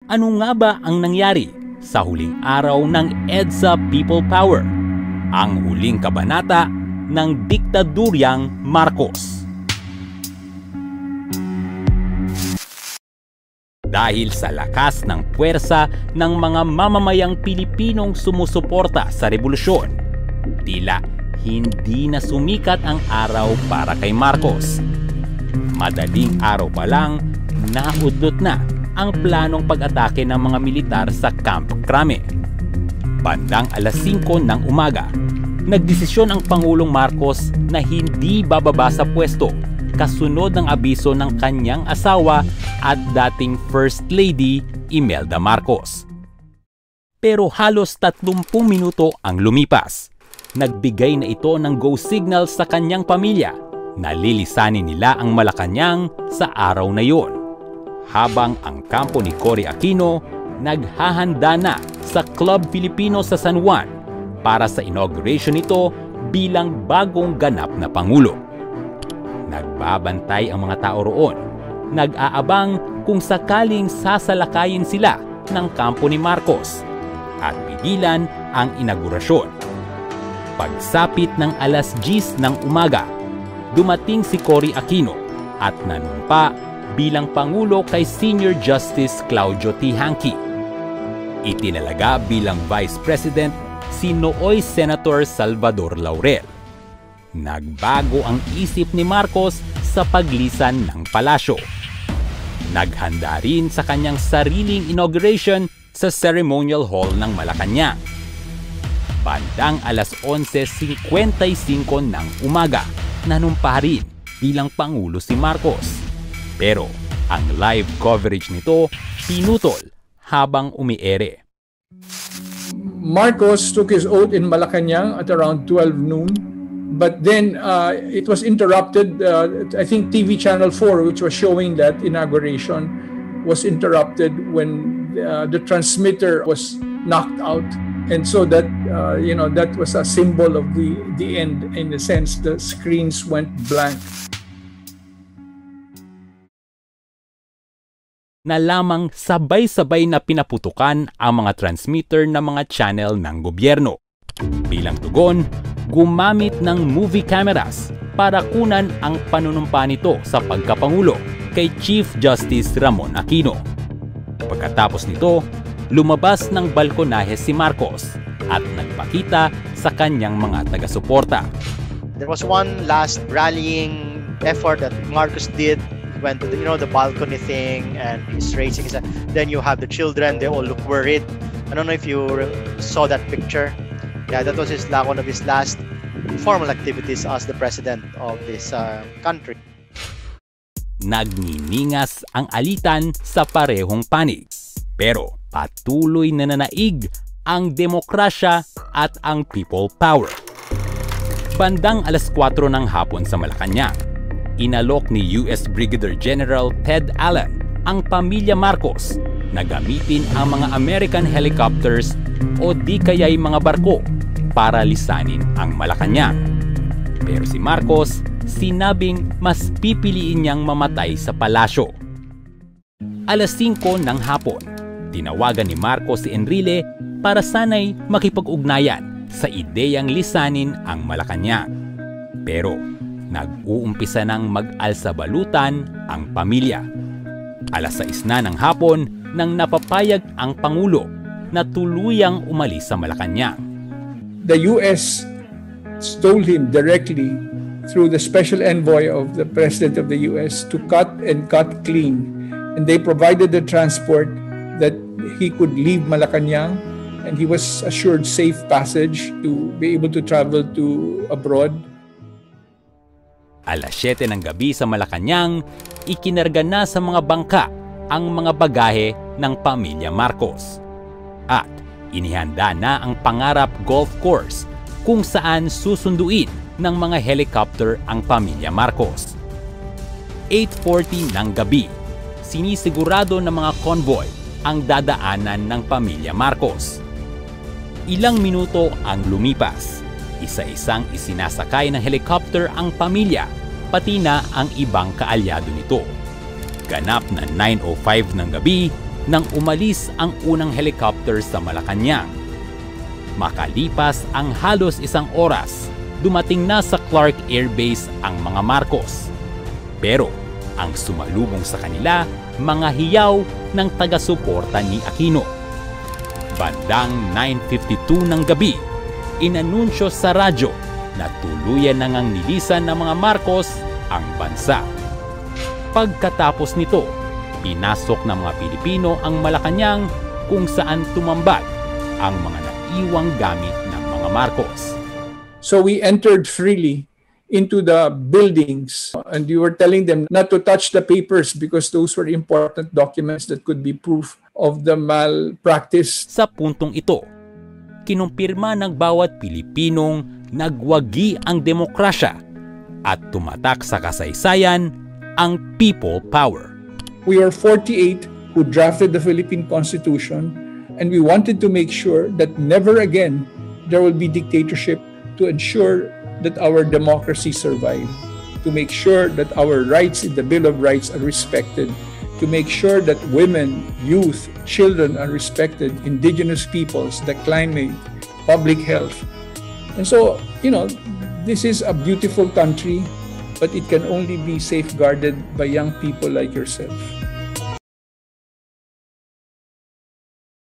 Ano nga ba ang nangyari sa huling araw ng EDSA People Power, ang huling kabanata ng diktaduryang Marcos? Dahil sa lakas ng puwersa ng mga mamamayang Pilipinong sumusuporta sa revolusyon, tila hindi na sumikat ang araw para kay Marcos. Madaling araw pa lang, naudlot na ang planong pag-atake ng mga militar sa Camp Crame. Bandang alas 5 ng umaga, nagdesisyon ang Pangulong Marcos na hindi bababa sa pwesto kasunod ng abiso ng kanyang asawa at dating First Lady Imelda Marcos. Pero halos 30 minuto ang lumipas. Nagbigay na ito ng go signal sa kanyang pamilya na lilisanin nila ang Malacanang sa araw na yon. Habang ang kampo ni Cory Aquino naghahanda na sa Club Filipino sa San Juan para sa inauguration nito bilang bagong ganap na Pangulo. Nagbabantay ang mga tao roon, nag-aabang kung sakaling sasalakayin sila ng kampo ni Marcos at pigilan ang inaugurasyon. Pagsapit ng alas 10 ng umaga, dumating si Cory Aquino at nanumpa bilang Pangulo kay Senior Justice Claudio T. Hanqui. Itinalaga bilang Vice President si nooy Senator Salvador Laurel. Nagbago ang isip ni Marcos sa paglisan ng palasyo. Naghanda rin sa kanyang sariling inauguration sa Ceremonial Hall ng Malacanang. Bandang alas 11:55 ng umaga, nanumpa rin bilang Pangulo si Marcos. Pero ang live coverage nito pinutol habang umiere. Marcos took his oath in Malacanang at around 12 noon. But then it was interrupted. I think TV Channel 4, which was showing that inauguration, was interrupted when the transmitter was knocked out. And so that, that was a symbol of the end. In a sense, the screens went blank. Na lamang sabay-sabay na pinaputukan ang mga transmitter ng mga channel ng gobyerno. Bilang tugon, gumamit ng movie cameras para kunan ang panunumpa nito sa pagkapangulo kay Chief Justice Ramon Aquino. Pagkatapos nito, lumabas ng balkonahe si Marcos at nagpakita sa kanyang mga taga-suporta. There was one last rallying effort that Marcos did. Went to the balcony thing and he's raising his hand. Then you have the children, they all look worried. I don't know if you saw that picture. Yeah, that was one of his last formal activities as the president of this country. Nagniningas ang alitan sa parehong panig. Pero patuloy na nanaig ang demokrasya at ang people power. Bandang alas 4 ng hapon sa Malacanang, inalok ni US Brigadier General Ted Allen ang pamilya Marcos na gamitin ang mga American helicopters o di kaya'y mga barko para lisanin ang Malacanang. Pero si Marcos sinabing mas pipiliin niyang mamatay sa palasyo. Alas 5 ng hapon, tinawagan ni Marcos si Enrile para sana'y makipag-ugnayan sa ideyang lisanin ang Malacanang. Pero nag-uumpisa ng mag-alsabalutan ang pamilya. Alas 6 na ng hapon nang napapayag ang Pangulo na tuluyang umalis sa Malacanang. The US told him directly through the special envoy of the President of the US to cut and cut clean. And they provided the transport that he could leave Malacanang and he was assured safe passage to be able to travel to abroad. Alas 7 ng gabi sa Malacanang, ikinarga na sa mga bangka ang mga bagahe ng pamilya Marcos. At inihanda na ang Pangarap Golf Course kung saan susunduin ng mga helicopter ang pamilya Marcos. 8:40 ng gabi, sinisigurado ng mga convoy ang dadaanan ng pamilya Marcos. Ilang minuto ang lumipas. Isa-isang isinasakay ng helicopter ang pamilya, pati na ang ibang kaalyado nito. Ganap na 9:05 ng gabi, nang umalis ang unang helicopter sa Malacanang. Makalipas ang halos 1 oras, dumating na sa Clark Air Base ang mga Marcos. Pero ang sumalubong sa kanila, mga hiyaw ng taga-suporta ni Aquino. Bandang 9:52 ng gabi, inanunsyo sa radyo na tuluyan na ngang nilisan ng mga Marcos ang bansa. Pagkatapos nito, pinasok ng mga Pilipino ang Malacanang kung saan tumambad ang mga naiwang gamit ng mga Marcos. So we entered freely into the buildings and we were telling them not to touch the papers because those were important documents that could be proof of the malpractice. Sa puntong ito, kinumpirma ng bawat Pilipinong nagwagi ang demokrasya at tumatak sa kasaysayan ang people power. We are 48 who drafted the Philippine Constitution, and we wanted to make sure that never again there will be dictatorship, to ensure that our democracy survive, to make sure that our rights in the Bill of Rights are respected, to make sure that women, youth, children are respected, indigenous peoples, the climate, public health. And so, this is a beautiful country, but it can only be safeguarded by young people like yourself.